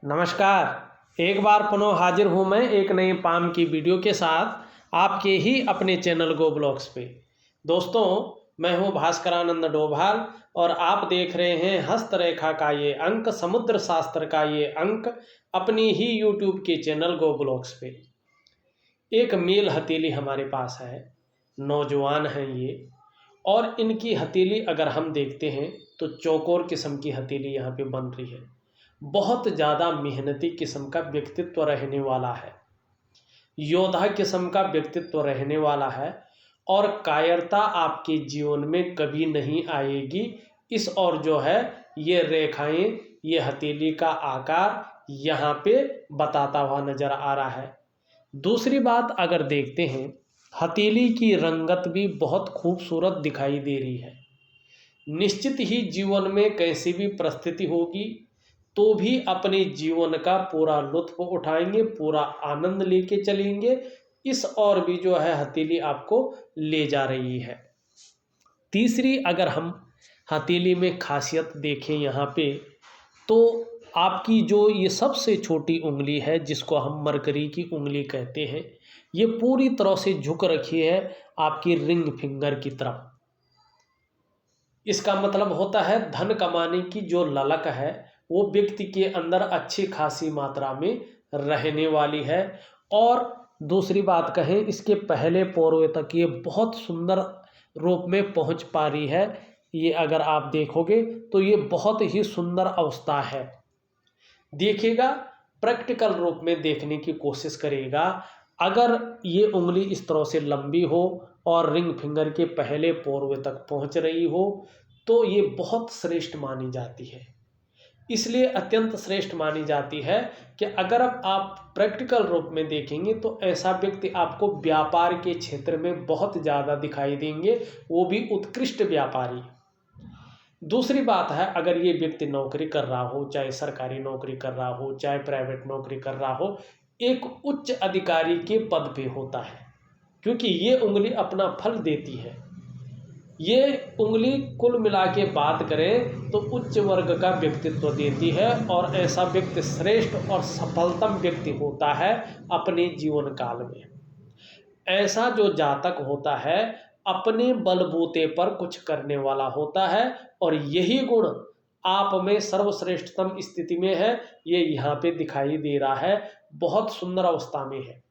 नमस्कार। एक बार पुनः हाजिर हूँ मैं एक नई पाम की वीडियो के साथ आपके ही अपने चैनल गो ब्लॉग्स पे। दोस्तों, मैं हूँ भास्करानंद डोभाल और आप देख रहे हैं हस्तरेखा का ये अंक, समुद्र शास्त्र का ये अंक अपनी ही यूट्यूब के चैनल गो ब्लॉग्स पे। एक मेल हथेली हमारे पास है, नौजवान हैं ये, और इनकी हथेली अगर हम देखते हैं तो चौकोर किस्म की हथेली यहाँ पे बन रही है। बहुत ज़्यादा मेहनती किस्म का व्यक्तित्व रहने वाला है, योद्धा किस्म का व्यक्तित्व रहने वाला है और कायरता आपके जीवन में कभी नहीं आएगी। इस और जो है ये रेखाएं, ये हथेली का आकार यहाँ पे बताता हुआ नजर आ रहा है। दूसरी बात अगर देखते हैं, हथेली की रंगत भी बहुत खूबसूरत दिखाई दे रही है। निश्चित ही जीवन में कैसी भी परिस्थिति होगी तो भी अपने जीवन का पूरा लुत्फ उठाएंगे, पूरा आनंद लेके चलेंगे। इस और भी जो है हथेली आपको ले जा रही है। तीसरी अगर हम हथेली में खासियत देखें यहाँ पे, तो आपकी जो ये सबसे छोटी उंगली है जिसको हम मरकरी की उंगली कहते हैं, ये पूरी तरह से झुक रखी है आपकी रिंग फिंगर की तरफ। इसका मतलब होता है धन कमाने की जो ललक है वो व्यक्ति के अंदर अच्छी खासी मात्रा में रहने वाली है। और दूसरी बात कहें, इसके पहले पोरवे तक ये बहुत सुंदर रूप में पहुंच पा रही है। ये अगर आप देखोगे तो ये बहुत ही सुंदर अवस्था है। देखिएगा, प्रैक्टिकल रूप में देखने की कोशिश करेगा। अगर ये उंगली इस तरह से लंबी हो और रिंग फिंगर के पहले पोरवे तक पहुंच रही हो तो ये बहुत श्रेष्ठ मानी जाती है। इसलिए अत्यंत श्रेष्ठ मानी जाती है कि अगर आप प्रैक्टिकल रूप में देखेंगे तो ऐसा व्यक्ति आपको व्यापार के क्षेत्र में बहुत ज़्यादा दिखाई देंगे, वो भी उत्कृष्ट व्यापारी। दूसरी बात है, अगर ये व्यक्ति नौकरी कर रहा हो, चाहे सरकारी नौकरी कर रहा हो चाहे प्राइवेट नौकरी कर रहा हो, एक उच्च अधिकारी के पद पे होता है, क्योंकि ये उंगली अपना फल देती है। ये उंगली कुल मिला के बात करें तो उच्च वर्ग का व्यक्तित्व देती है और ऐसा व्यक्ति श्रेष्ठ और सफलतम व्यक्ति होता है अपने जीवन काल में। ऐसा जो जातक होता है अपने बलबूते पर कुछ करने वाला होता है और यही गुण आप में सर्वश्रेष्ठतम स्थिति में है। ये यहाँ पे दिखाई दे रहा है, बहुत सुंदर अवस्था में है।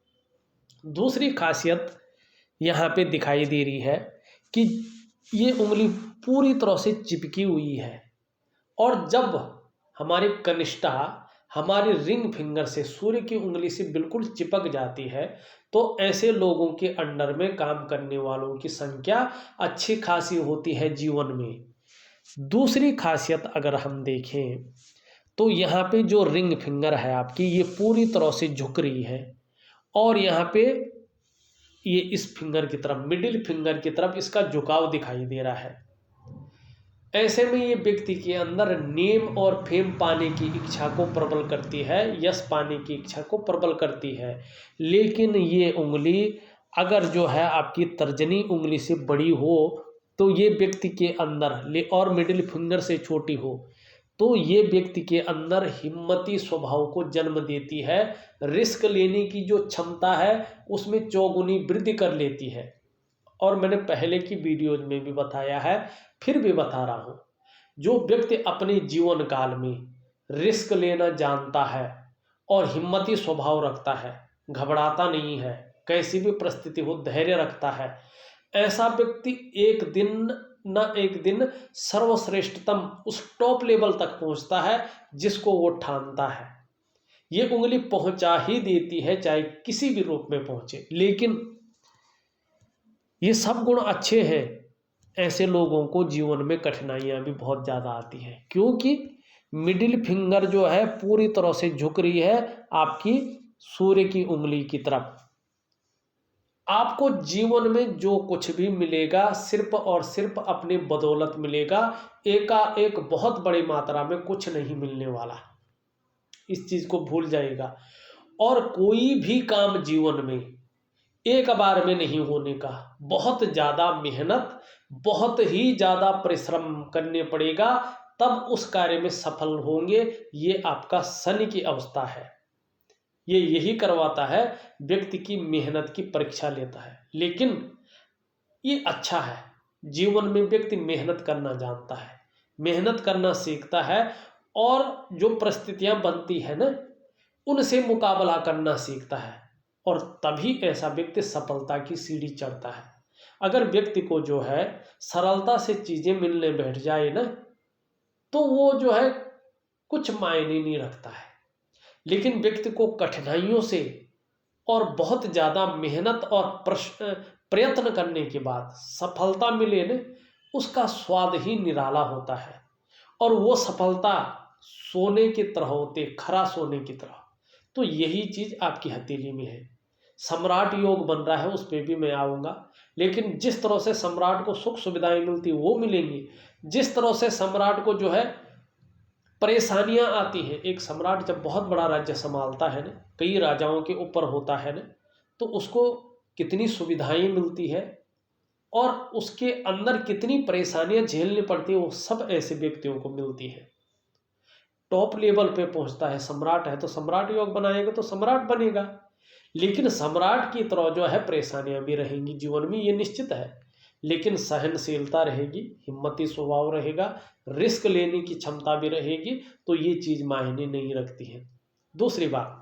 दूसरी खासियत यहाँ पे दिखाई दे रही है कि ये उंगली पूरी तरह से चिपकी हुई है और जब हमारी कनिष्ठा हमारी रिंग फिंगर से सूर्य की उंगली से बिल्कुल चिपक जाती है तो ऐसे लोगों के अंडर में काम करने वालों की संख्या अच्छी खासी होती है जीवन में। दूसरी खासियत अगर हम देखें तो यहाँ पे जो रिंग फिंगर है आपकी, ये पूरी तरह से झुक रही है और यहाँ पे ये इस फिंगर की तरफ, मिडिल फिंगर की तरफ इसका झुकाव दिखाई दे रहा है। ऐसे में ये व्यक्ति के अंदर नेम और फेम पाने की इच्छा को प्रबल करती है, यश पाने की इच्छा को प्रबल करती है। लेकिन ये उंगली अगर जो है आपकी तर्जनी उंगली से बड़ी हो तो ये व्यक्ति के अंदर, और मिडिल फिंगर से छोटी हो तो ये व्यक्ति के अंदर हिम्मती स्वभाव को जन्म देती है। रिस्क लेने की जो क्षमता है उसमें चौगुनी वृद्धि कर लेती है। और मैंने पहले की वीडियोज में भी बताया है, फिर भी बता रहा हूँ, जो व्यक्ति अपने जीवन काल में रिस्क लेना जानता है और हिम्मती स्वभाव रखता है, घबराता नहीं है, कैसी भी परिस्थिति हो धैर्य रखता है, ऐसा व्यक्ति एक दिन न एक दिन सर्वश्रेष्ठतम उस टॉप लेवल तक पहुंचता है जिसको वो ठानता है। ये उंगली पहुंचा ही देती है चाहे किसी भी रूप में पहुंचे। लेकिन ये सब गुण अच्छे हैं, ऐसे लोगों को जीवन में कठिनाइयां भी बहुत ज़्यादा आती हैं, क्योंकि मिडिल फिंगर जो है पूरी तरह से झुक रही है आपकी सूर्य की उंगली की तरफ। आपको जीवन में जो कुछ भी मिलेगा सिर्फ और सिर्फ अपनी बदौलत मिलेगा, एकाएक बहुत बड़ी मात्रा में कुछ नहीं मिलने वाला, इस चीज़ को भूल जाएगा। और कोई भी काम जीवन में एक बार में नहीं होने का, बहुत ज़्यादा मेहनत, बहुत ही ज़्यादा परिश्रम करने पड़ेगा तब उस कार्य में सफल होंगे। ये आपका शनि की अवस्था है, ये यही करवाता है, व्यक्ति की मेहनत की परीक्षा लेता है। लेकिन ये अच्छा है, जीवन में व्यक्ति मेहनत करना जानता है, मेहनत करना सीखता है, और जो परिस्थितियां बनती है ना, उनसे मुकाबला करना सीखता है, और तभी ऐसा व्यक्ति सफलता की सीढ़ी चढ़ता है। अगर व्यक्ति को जो है सरलता से चीजें मिलने बैठ जाए ना, तो वो जो है कुछ मायने नहीं रखता है। लेकिन व्यक्ति को कठिनाइयों से और बहुत ज़्यादा मेहनत और प्रयत्न करने के बाद सफलता मिले न, उसका स्वाद ही निराला होता है, और वो सफलता सोने की तरह होते, खरा सोने की तरह। तो यही चीज़ आपकी हथेली में है। सम्राट योग बन रहा है, उस पर भी मैं आऊँगा। लेकिन जिस तरह से सम्राट को सुख सुविधाएं मिलती वो मिलेंगी, जिस तरह से सम्राट को जो है परेशानियां आती हैं। एक सम्राट जब बहुत बड़ा राज्य संभालता है ना, कई राजाओं के ऊपर होता है ना, तो उसको कितनी सुविधाएं मिलती है और उसके अंदर कितनी परेशानियां झेलनी पड़ती है, वो सब ऐसे व्यक्तियों को मिलती है। टॉप लेवल पे पहुंचता है, सम्राट है तो सम्राट योग बनाएगा तो सम्राट बनेगा। लेकिन सम्राट की तरह जो है परेशानियां भी रहेंगी जीवन में, ये निश्चित है। लेकिन सहनशीलता रहेगी, हिम्मती स्वभाव रहेगा, रिस्क लेने की क्षमता भी रहेगी, तो ये चीज मायने नहीं रखती है। दूसरी बात,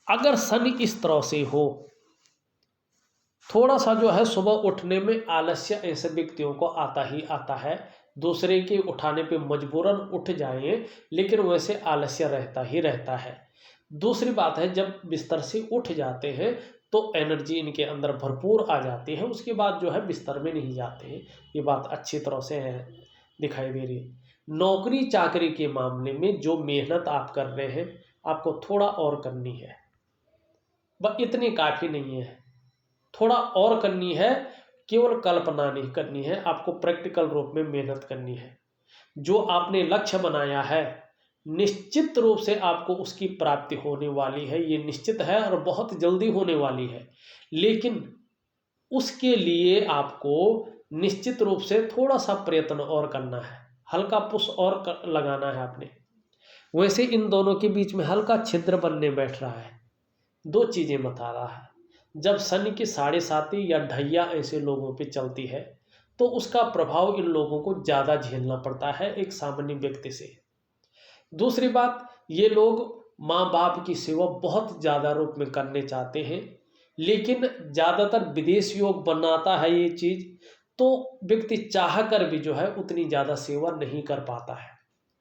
अगर शनि इस तरह से हो, थोड़ा सा जो है सुबह उठने में आलस्य ऐसे व्यक्तियों को आता ही आता है। दूसरे के उठाने पे मजबूरन उठ जाएं, लेकिन वैसे आलस्य रहता ही रहता है। दूसरी बात है, जब बिस्तर से उठ जाते हैं तो एनर्जी इनके अंदर भरपूर आ जाती है, उसके बाद जो है बिस्तर में नहीं जाते हैं। ये बात अच्छी तरह से है, दिखाई दे रही है। नौकरी चाकरी के मामले में जो मेहनत आप कर रहे हैं, आपको थोड़ा और करनी है, बस इतनी काफ़ी नहीं है, थोड़ा और करनी है। केवल कल्पना नहीं करनी है, आपको प्रैक्टिकल रूप में मेहनत करनी है। जो आपने लक्ष्य बनाया है, निश्चित रूप से आपको उसकी प्राप्ति होने वाली है, ये निश्चित है, और बहुत जल्दी होने वाली है। लेकिन उसके लिए आपको निश्चित रूप से थोड़ा सा प्रयत्न और करना है, हल्का पुश और लगाना है आपने। वैसे इन दोनों के बीच में हल्का छिद्र बनने बैठ रहा है, दो चीजें बता रहा है। जब शनि की 7.5 या ढैया ऐसे लोगों पे चलती है, तो उसका प्रभाव इन लोगों को ज़्यादा झेलना पड़ता है एक सामान्य व्यक्ति से। दूसरी बात, ये लोग माँ बाप की सेवा बहुत ज़्यादा रूप में करने चाहते हैं, लेकिन ज़्यादातर विदेश योग बनाता है ये चीज़, तो व्यक्ति चाह कर भी जो है उतनी ज़्यादा सेवा नहीं कर पाता है।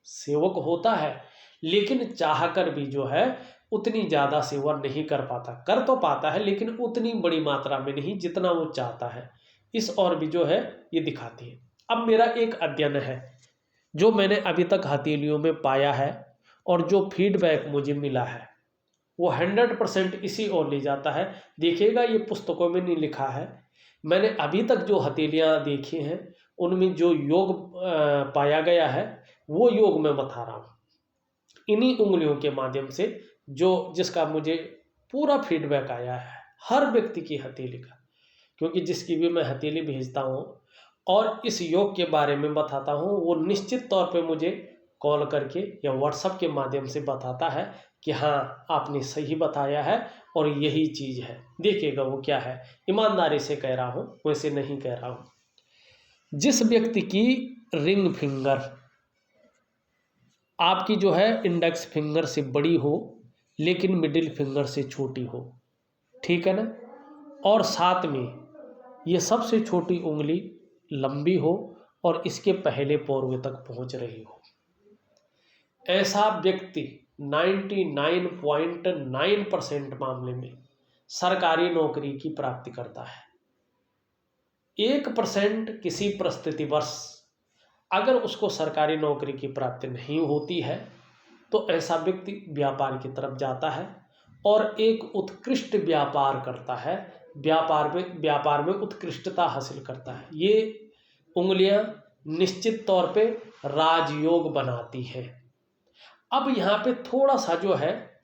सेवक होता है, लेकिन चाह कर भी जो है उतनी ज़्यादा सेवा नहीं कर पाता। कर तो पाता है, लेकिन उतनी बड़ी मात्रा में नहीं जितना वो चाहता है। इस और भी जो है ये दिखाती है। अब मेरा एक अध्ययन है जो मैंने अभी तक हथेलियों में पाया है, और जो फीडबैक मुझे मिला है वो 100% इसी ओर ले जाता है। देखिएगा, ये पुस्तकों में नहीं लिखा है, मैंने अभी तक जो हथेलियाँ देखी हैं उनमें जो योग पाया गया है, वो योग मैं बता रहा हूँ इन्हीं उंगलियों के माध्यम से, जो जिसका मुझे पूरा फीडबैक आया है हर व्यक्ति की हथेली का। क्योंकि जिसकी भी मैं हथेली भेजता हूँ और इस योग के बारे में बताता हूँ, वो निश्चित तौर पे मुझे कॉल करके या व्हाट्सएप के माध्यम से बताता है कि हाँ आपने सही बताया है और यही चीज़ है। देखिएगा वो क्या है, ईमानदारी से कह रहा हूँ, वैसे नहीं कह रहा हूँ। जिस व्यक्ति की रिंग फिंगर आपकी जो है इंडेक्स फिंगर से बड़ी हो, लेकिन मिडिल फिंगर से छोटी हो, ठीक है ना, और साथ में ये सबसे छोटी उंगली लंबी हो और इसके पहले पोर्वे तक पहुंच रही हो, ऐसा व्यक्ति 99.9% मामले में सरकारी नौकरी की प्राप्ति करता है। 1% किसी परिस्थितिवश अगर उसको सरकारी नौकरी की प्राप्ति नहीं होती है, तो ऐसा व्यक्ति व्यापार की तरफ जाता है और एक उत्कृष्ट व्यापार करता है, व्यापार में उत्कृष्टता हासिल करता है। ये उंगलियां निश्चित तौर पे राजयोग बनाती हैं। अब यहाँ पे थोड़ा सा जो है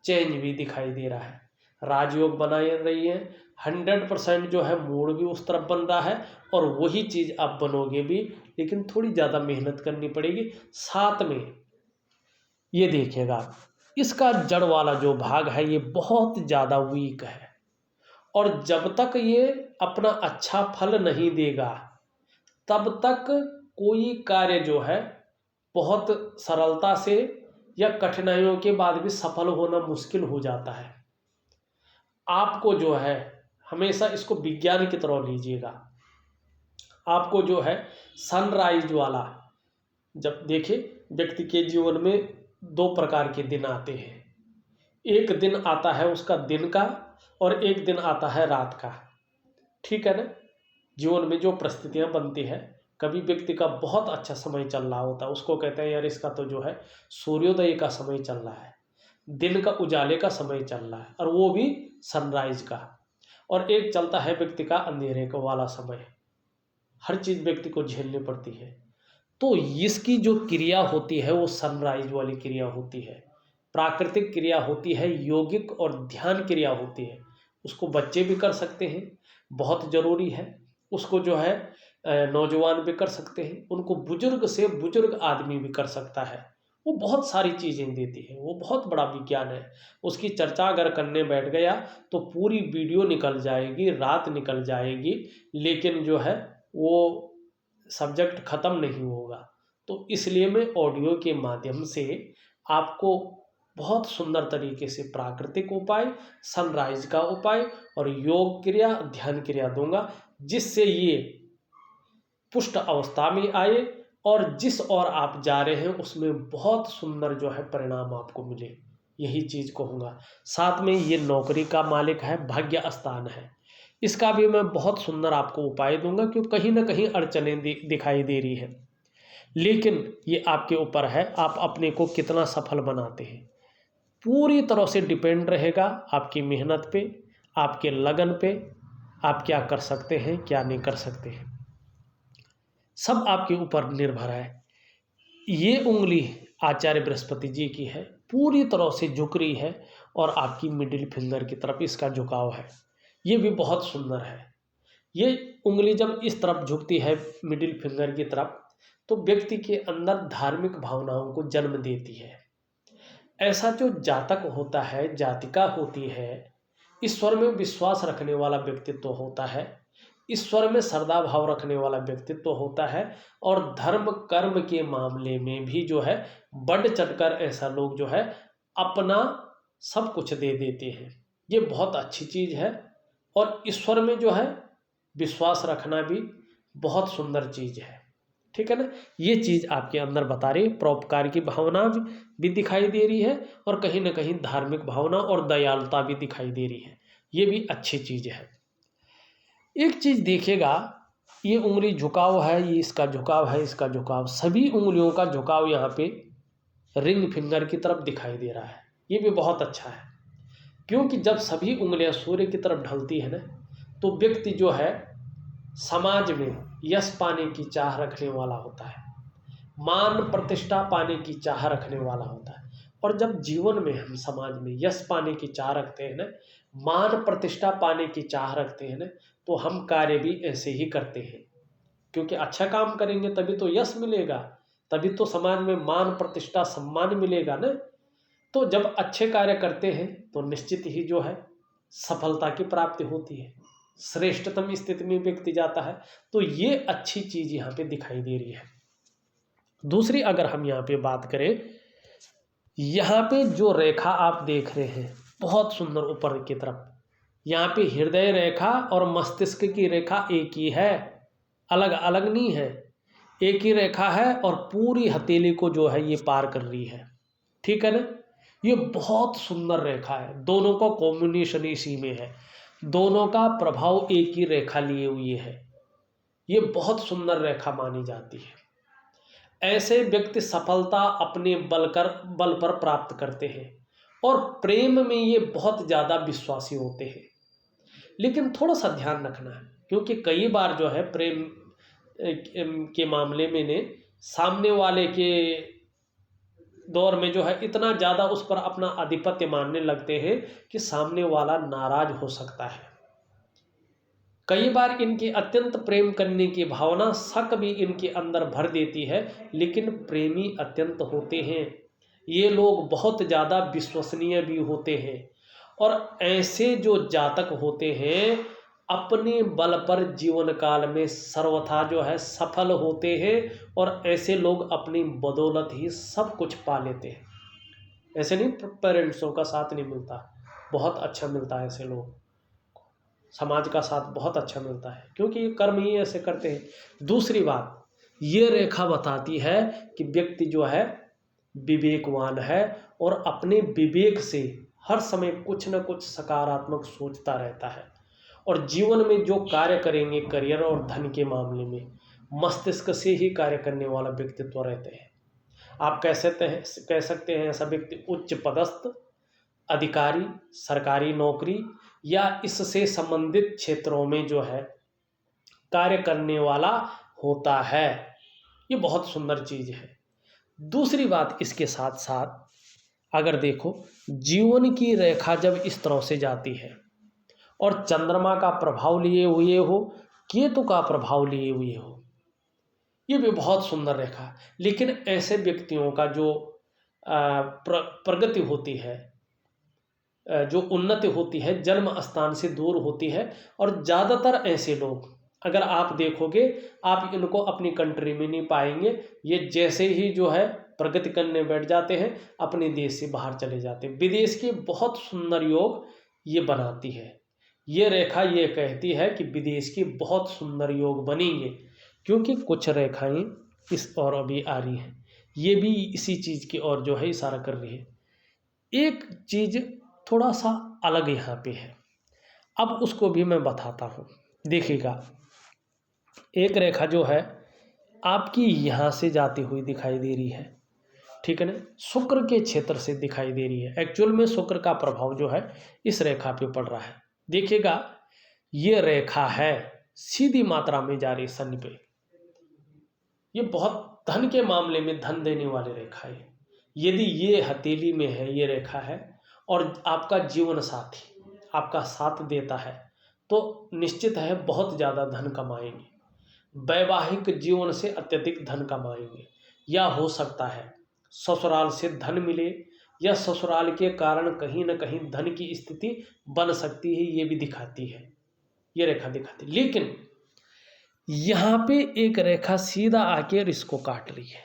चेंज भी दिखाई दे रहा है, राजयोग बना रही है, 100% जो है मूड भी उस तरफ बन रहा है, और वही चीज़ आप बनोगे भी लेकिन थोड़ी ज़्यादा मेहनत करनी पड़ेगी। साथ में ये देखिएगा, इसका जड़ वाला जो भाग है ये बहुत ज़्यादा वीक है, और जब तक ये अपना अच्छा फल नहीं देगा तब तक कोई कार्य जो है बहुत सरलता से या कठिनाइयों के बाद भी सफल होना मुश्किल हो जाता है। आपको जो है हमेशा इसको विज्ञान की तरह लीजिएगा। आपको जो है सनराइज वाला, जब देखिए व्यक्ति के जीवन में दो प्रकार के दिन आते हैं। एक दिन आता है उसका दिन का, और एक दिन आता है रात का। ठीक है ना। जीवन में जो परिस्थितियां बनती है, कभी व्यक्ति का बहुत अच्छा समय चल रहा होता है, उसको कहते हैं यार इसका तो जो है सूर्योदय का समय चल रहा है, दिन का उजाले का समय चल रहा है, और वो भी सनराइज का। और एक चलता है व्यक्ति का अंधेरे का वाला समय। हर चीज़ व्यक्ति को झेलनी पड़ती है। तो इसकी जो क्रिया होती है वो सनराइज वाली क्रिया होती है, प्राकृतिक क्रिया होती है, योगिक और ध्यान क्रिया होती है। उसको बच्चे भी कर सकते हैं, बहुत ज़रूरी है। उसको जो है नौजवान भी कर सकते हैं, उनको बुजुर्ग से बुजुर्ग आदमी भी कर सकता है। वो बहुत सारी चीज़ें देती है, वो बहुत बड़ा विज्ञान है। उसकी चर्चा अगर करने बैठ गया तो पूरी वीडियो निकल जाएगी, रात निकल जाएगी, लेकिन जो है वो सब्जेक्ट ख़त्म नहीं होगा। तो इसलिए मैं ऑडियो के माध्यम से आपको बहुत सुंदर तरीके से प्राकृतिक उपाय, सनराइज का उपाय और योग क्रिया, ध्यान क्रिया दूंगा, जिससे ये पुष्ट अवस्था में आए और जिस ओर आप जा रहे हैं उसमें बहुत सुंदर जो है परिणाम आपको मिले। यही चीज़ कहूँगा। साथ में ये नौकरी का मालिक है, भाग्य स्थान है, इसका भी मैं बहुत सुंदर आपको उपाय दूंगा, क्योंकि कहीं ना कहीं अड़चनें दिखाई दे रही है। लेकिन ये आपके ऊपर है, आप अपने को कितना सफल बनाते हैं। पूरी तरह से डिपेंड रहेगा आपकी मेहनत पे, आपके लगन पे, आप क्या कर सकते हैं क्या नहीं कर सकते हैं, सब आपके ऊपर निर्भर है। ये उंगली आचार्य बृहस्पति जी की है, पूरी तरह से झुक रही है, और आपकी मिडिल फिंगर की तरफ इसका झुकाव है। ये भी बहुत सुंदर है। ये उंगली जब इस तरफ झुकती है मिडिल फिंगर की तरफ, तो व्यक्ति के अंदर धार्मिक भावनाओं को जन्म देती है। ऐसा जो जातक होता है, जातिका होती है, ईश्वर में विश्वास रखने वाला व्यक्तित्व होता है, ईश्वर में श्रद्धा भाव रखने वाला व्यक्तित्व होता है, और धर्म कर्म के मामले में भी जो है बढ़ चढ़कर ऐसा लोग जो है अपना सब कुछ दे देते हैं। ये बहुत अच्छी चीज़ है। और ईश्वर में जो है विश्वास रखना भी बहुत सुंदर चीज़ है। ठीक है ना। ये चीज़ आपके अंदर बता रही, परोपकार की भावना भी दिखाई दे रही है, और कहीं ना कहीं धार्मिक भावना और दयालुता भी दिखाई दे रही है। ये भी अच्छी चीज़ है। एक चीज़ देखिएगा, ये उंगली झुकाव है, ये इसका झुकाव है, इसका झुकाव, सभी उंगलियों का झुकाव यहाँ पे रिंग फिंगर की तरफ दिखाई दे रहा है। ये भी बहुत अच्छा है, क्योंकि जब सभी उंगलियां सूर्य की तरफ ढलती है ना, तो व्यक्ति जो है समाज में यश पाने की चाह रखने वाला होता है, मान प्रतिष्ठा पाने की चाह रखने वाला होता है। और जब जीवन में हम समाज में यश पाने की चाह रखते हैं ना, मान प्रतिष्ठा पाने की चाह रखते हैं ना, तो हम कार्य भी ऐसे ही करते हैं, क्योंकि अच्छा काम करेंगे तभी तो यश मिलेगा, तभी तो समाज में मान प्रतिष्ठा सम्मान मिलेगा ना। तो जब अच्छे कार्य करते हैं तो निश्चित ही जो है सफलता की प्राप्ति होती है, श्रेष्ठतम स्थिति में व्यक्ति जाता है। तो ये अच्छी चीज यहाँ पे दिखाई दे रही है। दूसरी अगर हम यहाँ पे बात करें, यहाँ पे जो रेखा आप देख रहे हैं बहुत सुंदर ऊपर की तरफ, यहाँ पे हृदय रेखा और मस्तिष्क की रेखा एक ही है, अलग अलग नहीं है, एक ही रेखा है, और पूरी हथेली को जो है ये पार कर रही है। ठीक है ना। ये बहुत सुंदर रेखा है, दोनों का कॉम्बिनेशन इसी में है, दोनों का प्रभाव एक ही रेखा लिए हुए है। ये बहुत सुंदर रेखा मानी जाती है। ऐसे व्यक्ति सफलता अपने बल पर प्राप्त करते हैं, और प्रेम में ये बहुत ज़्यादा विश्वासी होते हैं। लेकिन थोड़ा सा ध्यान रखना है, क्योंकि कई बार जो है प्रेम के मामले में ने सामने वाले के दौर में जो है इतना ज़्यादा उस पर अपना आधिपत्य मानने लगते हैं कि सामने वाला नाराज हो सकता है। कई बार इनके अत्यंत प्रेम करने की भावना शक भी इनके अंदर भर देती है, लेकिन प्रेमी अत्यंत होते हैं। ये लोग बहुत ज़्यादा विश्वसनीय भी होते हैं, और ऐसे जो जातक होते हैं अपने बल पर जीवन काल में सर्वथा जो है सफल होते हैं, और ऐसे लोग अपनी बदौलत ही सब कुछ पा लेते हैं। ऐसे नहीं पेरेंट्सों का साथ नहीं मिलता, बहुत अच्छा मिलता है, ऐसे लोग समाज का साथ बहुत अच्छा मिलता है, क्योंकि ये कर्म ही ऐसे करते हैं। दूसरी बात, ये रेखा बताती है कि व्यक्ति जो है विवेकवान है, और अपने विवेक से हर समय कुछ न कुछ सकारात्मक सोचता रहता है, और जीवन में जो कार्य करेंगे करियर और धन के मामले में मस्तिष्क से ही कार्य करने वाला व्यक्तित्व रहते हैं। आप कह सकते हैं ऐसा व्यक्ति उच्च पदस्थ अधिकारी, सरकारी नौकरी या इससे संबंधित क्षेत्रों में जो है कार्य करने वाला होता है। ये बहुत सुंदर चीज है। दूसरी बात, इसके साथ साथ अगर देखो, जीवन की रेखा जब इस तरह से जाती है और चंद्रमा का प्रभाव लिए हुए हो, केतु का प्रभाव लिए हुए हो, ये भी बहुत सुंदर रेखा। लेकिन ऐसे व्यक्तियों का जो प्रगति होती है, जो उन्नति होती है, जन्म स्थान से दूर होती है। और ज़्यादातर ऐसे लोग अगर आप देखोगे, आप इनको अपनी कंट्री में नहीं पाएंगे। ये जैसे ही जो है प्रगति करने बैठ जाते हैं, अपने देश से बाहर चले जाते हैं। विदेश के बहुत सुंदर योग ये बनाती है। ये रेखा ये कहती है कि विदेश की बहुत सुंदर योग बनेंगे, क्योंकि कुछ रेखाएं इस ओर अभी आ रही हैं, ये भी इसी चीज़ की ओर जो है इशारा कर रही है। एक चीज़ थोड़ा सा अलग यहाँ पे है, अब उसको भी मैं बताता हूँ। देखिएगा, एक रेखा जो है आपकी यहाँ से जाती हुई दिखाई दे रही है, ठीक है ना, शुक्र के क्षेत्र से दिखाई दे रही है। एक्चुअल में शुक्र का प्रभाव जो है इस रेखा पे पड़ रहा है। देखिएगा, ये रेखा है सीधी मात्रा में जा रही शनि पे। ये बहुत धन के मामले में धन देने वाली रेखा है। यदि ये हथेली में है, ये रेखा है, और आपका जीवन साथी आपका साथ देता है, तो निश्चित है बहुत ज़्यादा धन कमाएंगे। वैवाहिक जीवन से अत्यधिक धन कमाएंगे, या हो सकता है ससुराल से धन मिले, या ससुराल के कारण कहीं ना कहीं धन की स्थिति बन सकती है। ये भी दिखाती है, ये रेखा दिखाती है। लेकिन यहाँ पे एक रेखा सीधा आके इसको काट रही है।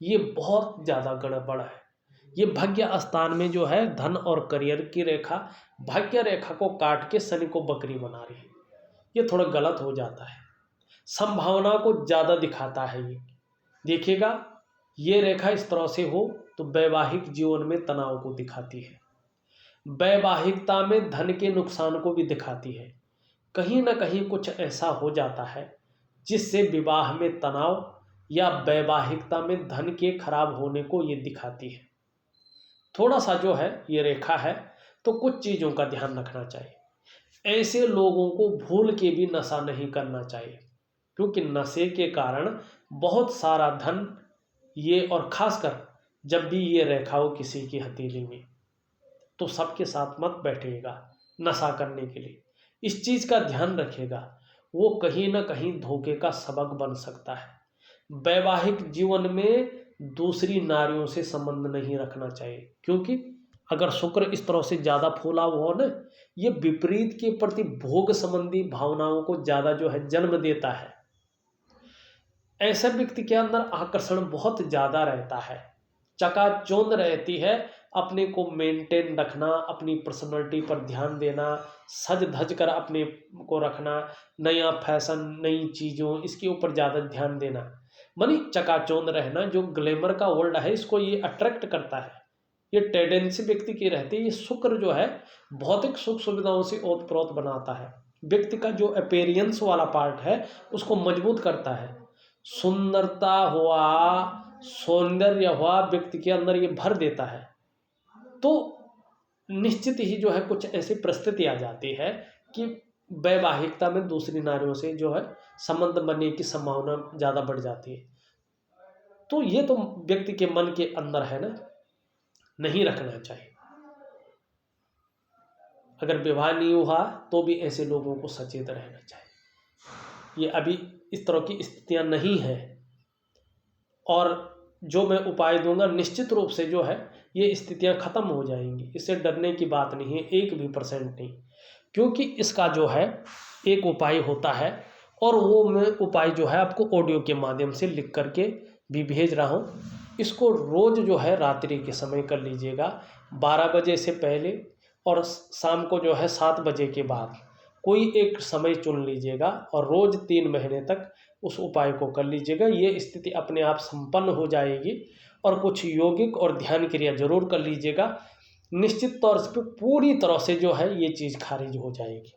ये बहुत ज़्यादा गड़बड़ है। ये भाग्य स्थान में जो है धन और करियर की रेखा, भाग्य रेखा को काट के शनि को बकरी बना रही है। ये थोड़ा गलत हो जाता है, संभावना को ज़्यादा दिखाता है। ये देखिएगा, ये रेखा इस तरह से हो तो वैवाहिक जीवन में तनाव को दिखाती है, वैवाहिकता में धन के नुकसान को भी दिखाती है। कहीं ना कहीं कुछ ऐसा हो जाता है जिससे विवाह में तनाव या वैवाहिकता में धन के खराब होने को ये दिखाती है। थोड़ा सा जो है ये रेखा है, तो कुछ चीज़ों का ध्यान रखना चाहिए। ऐसे लोगों को भूल के भी नशा नहीं करना चाहिए, क्योंकि नशे के कारण बहुत सारा धन ये, और खासकर जब भी ये रेखा हो किसी की हथेली में, तो सबके साथ मत बैठिएगा नशा करने के लिए। इस चीज़ का ध्यान रखिएगा, वो कहीं ना कहीं धोखे का सबक बन सकता है। वैवाहिक जीवन में दूसरी नारियों से संबंध नहीं रखना चाहिए, क्योंकि अगर शुक्र इस तरह से ज़्यादा फूला हुआ हो ना, ये विपरीत के प्रति भोग संबंधी भावनाओं को ज़्यादा जो है जन्म देता है। ऐसे व्यक्ति के अंदर आकर्षण बहुत ज़्यादा रहता है, चकाचौंध रहती है, अपने को मेंटेन रखना, अपनी पर्सनालिटी पर ध्यान देना, सज धज कर अपने को रखना, नया फैशन, नई चीज़ों, इसके ऊपर ज़्यादा ध्यान देना, मानी चकाचौंध रहना। जो ग्लैमर का वर्ल्ड है इसको ये अट्रैक्ट करता है, ये टेंडेंसी व्यक्ति की रहती है। ये शुक्र जो है भौतिक सुख सुविधाओं से ओतप्रोत बनाता है, व्यक्ति का जो अपीयरेंस वाला पार्ट है उसको मजबूत करता है। सुंदरता हुआ, सौंदर्य हुआ, व्यक्ति के अंदर ये भर देता है। तो निश्चित ही जो है कुछ ऐसी परिस्थिति आ जाती है कि वैवाहिकता में दूसरी नारियों से जो है संबंध बनने की संभावना ज़्यादा बढ़ जाती है। तो ये तो व्यक्ति के मन के अंदर है ना, नहीं रखना चाहिए। अगर विवाह नहीं हुआ तो भी ऐसे लोगों को सचेत रहना चाहिए। ये अभी इस तरह की स्थितियां नहीं है। और जो मैं उपाय दूंगा निश्चित रूप से जो है ये स्थितियां खत्म हो जाएंगी, इससे डरने की बात नहीं है 1% नहीं। क्योंकि इसका जो है एक उपाय होता है, और वो मैं उपाय जो है आपको ऑडियो के माध्यम से लिख करके भी भेज रहा हूँ। इसको रोज़ जो है रात्रि के समय कर लीजिएगा 12 बजे से पहले, और शाम को जो है 7 बजे के बाद कोई एक समय चुन लीजिएगा, और रोज़ 3 महीने तक उस उपाय को कर लीजिएगा। ये स्थिति अपने आप संपन्न हो जाएगी। और कुछ यौगिक और ध्यान क्रिया जरूर कर लीजिएगा, निश्चित तौर पे पूरी तरह से जो है ये चीज़ खारिज हो जाएगी।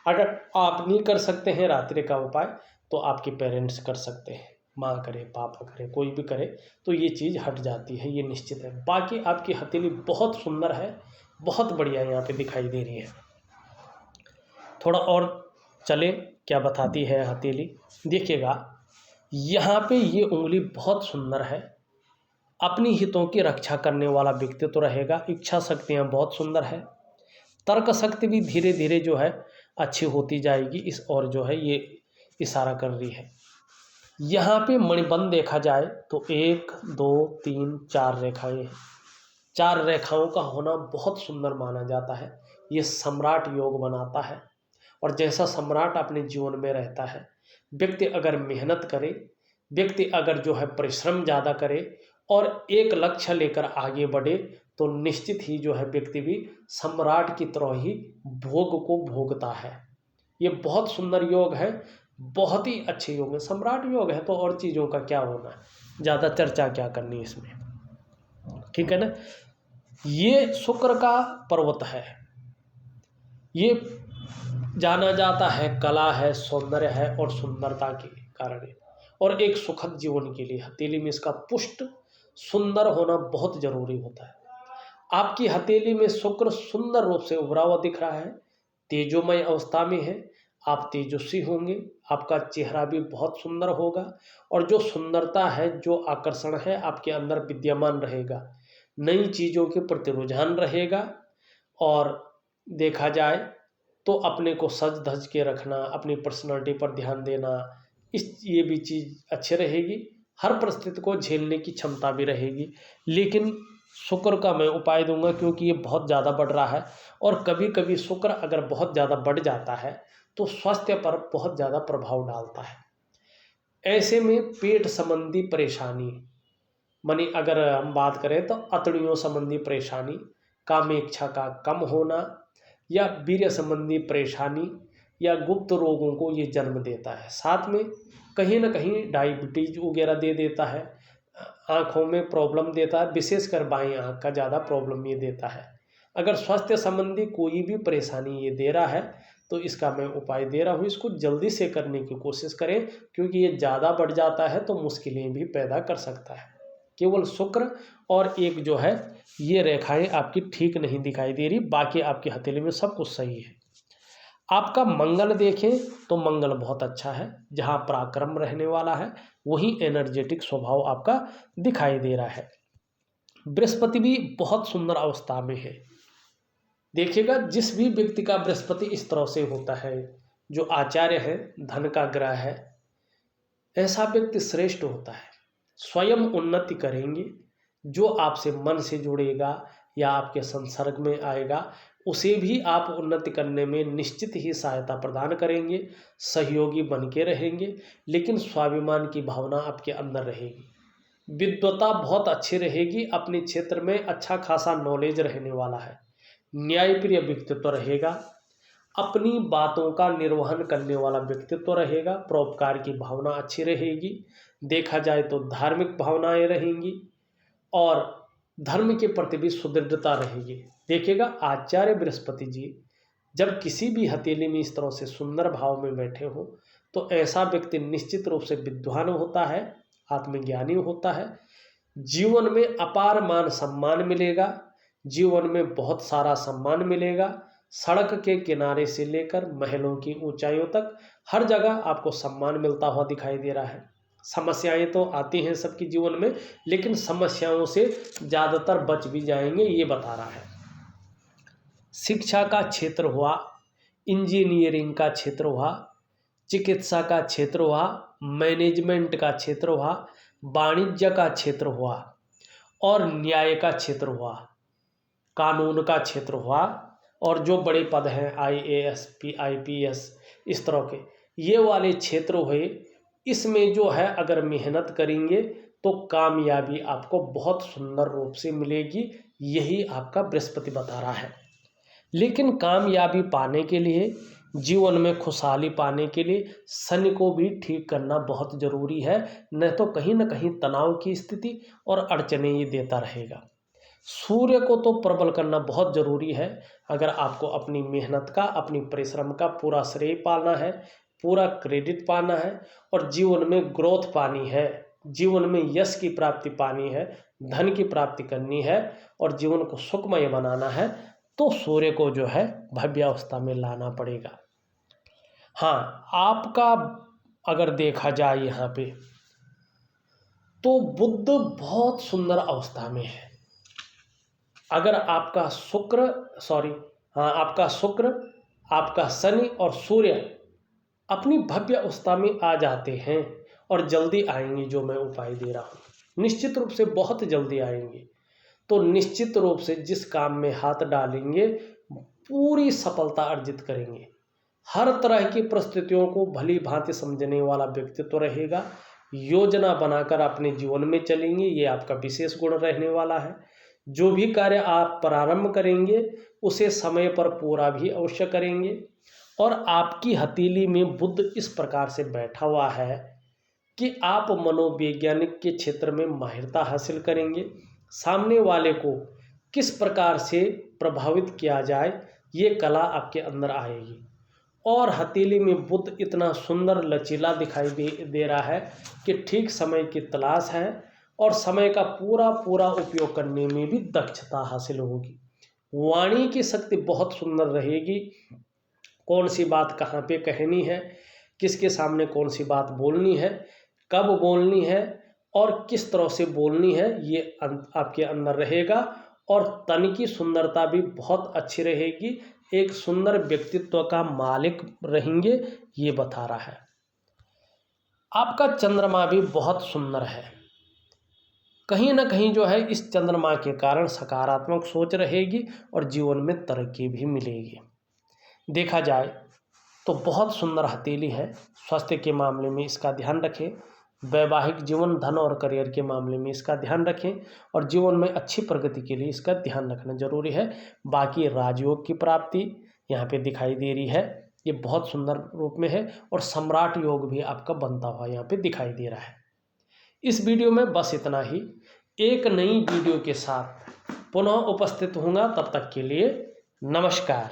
अगर आप नहीं कर सकते हैं रात्रि का उपाय तो आपके पेरेंट्स कर सकते हैं, माँ करे पापा करे कोई भी करे, तो ये चीज़ हट जाती है, ये निश्चित है। बाकी आपकी हथेली बहुत सुंदर है, बहुत बढ़िया यहाँ पे दिखाई दे रही है। थोड़ा और चले क्या बताती है हथेली, देखिएगा यहाँ पे ये उंगली बहुत सुंदर है, अपनी हितों की रक्षा करने वाला व्यक्तित्व तो रहेगा। इच्छा शक्तियाँ बहुत सुंदर है, तर्क शक्ति भी धीरे धीरे जो है अच्छी होती जाएगी। इस और जो है ये इशारा कर रही है। यहाँ पे मणिबंध देखा जाए तो 1 2 3 4 रेखाएं हैं। 4 रेखाओं का होना बहुत सुंदर माना जाता है, ये सम्राट योग बनाता है। और जैसा सम्राट अपने जीवन में रहता है, व्यक्ति अगर मेहनत करे, व्यक्ति अगर जो है परिश्रम ज़्यादा करे और एक लक्ष्य लेकर आगे बढ़े, तो निश्चित ही जो है व्यक्ति भी सम्राट की तरह ही भोग को भोगता है। ये बहुत सुंदर योग है, बहुत ही अच्छे योग है। सम्राट योग है तो और चीज़ों का क्या होना है, ज़्यादा चर्चा क्या करनी इसमें, ठीक है ना। ये शुक्र का पर्वत है, ये जाना जाता है कला है, सौंदर्य है और सुंदरता के कारण है, और एक सुखद जीवन के लिए हथेली में इसका पुष्ट सुंदर होना बहुत जरूरी होता है। आपकी हथेली में शुक्र सुंदर रूप से उभरा हुआ दिख रहा है, तेजोमय अवस्था में है, आप तेजस्वी होंगे, आपका चेहरा भी बहुत सुंदर होगा, और जो सुंदरता है, जो आकर्षण है आपके अंदर विद्यमान रहेगा, नई चीज़ों के प्रति रुझान रहेगा। और देखा जाए तो अपने को सज धज के रखना, अपनी पर्सनालिटी पर ध्यान देना, ये भी चीज़ अच्छी रहेगी। हर परिस्थिति को झेलने की क्षमता भी रहेगी। लेकिन शुक्र का मैं उपाय दूंगा क्योंकि ये बहुत ज़्यादा बढ़ रहा है, और कभी कभी शुक्र अगर बहुत ज़्यादा बढ़ जाता है तो स्वास्थ्य पर बहुत ज़्यादा प्रभाव डालता है। ऐसे में पेट संबंधी परेशानी, मानी अगर हम बात करें तो अतड़ियों संबंधी परेशानी, कामेच्छा का कम होना, या वीर्य संबंधी परेशानी या गुप्त रोगों को ये जन्म देता है। साथ में कहीं ना कहीं डायबिटीज वगैरह दे देता है, आँखों में प्रॉब्लम देता है, विशेषकर बाईं आँख का ज़्यादा प्रॉब्लम ये देता है। अगर स्वास्थ्य संबंधी कोई भी परेशानी ये दे रहा है तो इसका मैं उपाय दे रहा हूँ, इसको जल्दी से करने की कोशिश करें, क्योंकि ये ज़्यादा बढ़ जाता है तो मुश्किलें भी पैदा कर सकता है। केवल शुक्र और एक जो है ये रेखाएं आपकी ठीक नहीं दिखाई दे रही, बाकी आपकी हथेली में सब कुछ सही है। आपका मंगल देखें तो मंगल बहुत अच्छा है, जहाँ पराक्रम रहने वाला है वहीं एनर्जेटिक स्वभाव आपका दिखाई दे रहा है। बृहस्पति भी बहुत सुंदर अवस्था में है। देखिएगा जिस भी व्यक्ति का बृहस्पति इस तरह से होता है, जो आचार्य है, धन का ग्रह है, ऐसा व्यक्ति श्रेष्ठ होता है, स्वयं उन्नति करेंगे। जो आपसे मन से जुड़ेगा या आपके संसर्ग में आएगा उसे भी आप उन्नति करने में निश्चित ही सहायता प्रदान करेंगे, सहयोगी बन के रहेंगे। लेकिन स्वाभिमान की भावना आपके अंदर रहेगी, विद्वता बहुत अच्छी रहेगी, अपने क्षेत्र में अच्छा खासा नॉलेज रहने वाला है, न्यायप्रिय व्यक्तित्व रहेगा, अपनी बातों का निर्वहन करने वाला व्यक्तित्व रहेगा, परोपकार की भावना अच्छी रहेगी। देखा जाए तो धार्मिक भावनाएं रहेंगी और धर्म के प्रति भी सुदृढ़ता रहेगी। देखिएगा आचार्य बृहस्पति जी जब किसी भी हथेली में इस तरह से सुंदर भाव में बैठे हो तो ऐसा व्यक्ति निश्चित रूप से विद्वान होता है, आत्मज्ञानी होता है, जीवन में अपार मान सम्मान मिलेगा, जीवन में बहुत सारा सम्मान मिलेगा। सड़क के किनारे से लेकर महलों की ऊंचाइयों तक हर जगह आपको सम्मान मिलता हुआ दिखाई दे रहा है। समस्याएं तो आती हैं सबके जीवन में, लेकिन समस्याओं से ज़्यादातर बच भी जाएंगे, ये बता रहा है। शिक्षा का क्षेत्र हुआ, इंजीनियरिंग का क्षेत्र हुआ, चिकित्सा का क्षेत्र हुआ, मैनेजमेंट का क्षेत्र हुआ, वाणिज्य का क्षेत्र हुआ और न्याय का क्षेत्र हुआ, कानून का क्षेत्र हुआ और जो बड़े पद हैं IAS IPS इस तरह के ये वाले क्षेत्र हुए, इसमें जो है अगर मेहनत करेंगे तो कामयाबी आपको बहुत सुंदर रूप से मिलेगी, यही आपका बृहस्पति बता रहा है। लेकिन कामयाबी पाने के लिए, जीवन में खुशहाली पाने के लिए शनि को भी ठीक करना बहुत ज़रूरी है, नहीं तो कहीं ना कहीं तनाव की स्थिति और अड़चने ये देता रहेगा। सूर्य को तो प्रबल करना बहुत ज़रूरी है। अगर आपको अपनी मेहनत का, अपनी परिश्रम का पूरा श्रेय पाना है, पूरा क्रेडिट पाना है और जीवन में ग्रोथ पानी है, जीवन में यश की प्राप्ति पानी है, धन की प्राप्ति करनी है और जीवन को सुखमय बनाना है, तो सूर्य को जो है भव्यावस्था में लाना पड़ेगा। हाँ, आपका अगर देखा जाए यहाँ पे तो बुध बहुत सुंदर अवस्था में है। अगर आपका शुक्र, आपका शनि और सूर्य अपनी भव्य अवस्था में आ जाते हैं और जल्दी आएंगे, जो मैं उपाय दे रहा हूँ निश्चित रूप से बहुत जल्दी आएंगे, तो निश्चित रूप से जिस काम में हाथ डालेंगे पूरी सफलता अर्जित करेंगे। हर तरह की परिस्थितियों को भली भांति समझने वाला व्यक्तित्व रहेगा, योजना बनाकर अपने जीवन में चलेंगे, ये आपका विशेष गुण रहने वाला है। जो भी कार्य आप प्रारंभ करेंगे उसे समय पर पूरा भी अवश्य करेंगे और आपकी हथेली में बुध इस प्रकार से बैठा हुआ है कि आप मनोवैज्ञानिक के क्षेत्र में माहिरता हासिल करेंगे। सामने वाले को किस प्रकार से प्रभावित किया जाए ये कला आपके अंदर आएगी। और हथेली में बुध इतना सुंदर लचीला दिखाई दे रहा है कि ठीक समय की तलाश है और समय का पूरा उपयोग करने में भी दक्षता हासिल होगी। वाणी की शक्ति बहुत सुंदर रहेगी, कौन सी बात कहाँ पे कहनी है, किसके सामने कौन सी बात बोलनी है, कब बोलनी है और किस तरह से बोलनी है, ये आपके अंदर रहेगा। और तन की सुंदरता भी बहुत अच्छी रहेगी, एक सुंदर व्यक्तित्व का मालिक रहेंगे, ये बता रहा है। आपका चंद्रमा भी बहुत सुंदर है, कहीं ना कहीं जो है इस चंद्रमा के कारण सकारात्मक सोच रहेगी और जीवन में तरक्की भी मिलेगी। देखा जाए तो बहुत सुंदर हथेली है। स्वास्थ्य के मामले में इसका ध्यान रखें, वैवाहिक जीवन, धन और करियर के मामले में इसका ध्यान रखें और जीवन में अच्छी प्रगति के लिए इसका ध्यान रखना जरूरी है। बाकी राजयोग की प्राप्ति यहाँ पे दिखाई दे रही है, ये बहुत सुंदर रूप में है और सम्राट योग भी आपका बनता हुआ यहाँ पे दिखाई दे रहा है। इस वीडियो में बस इतना ही। एक नई वीडियो के साथ पुनः उपस्थित होऊंगा, तब तक के लिए नमस्कार।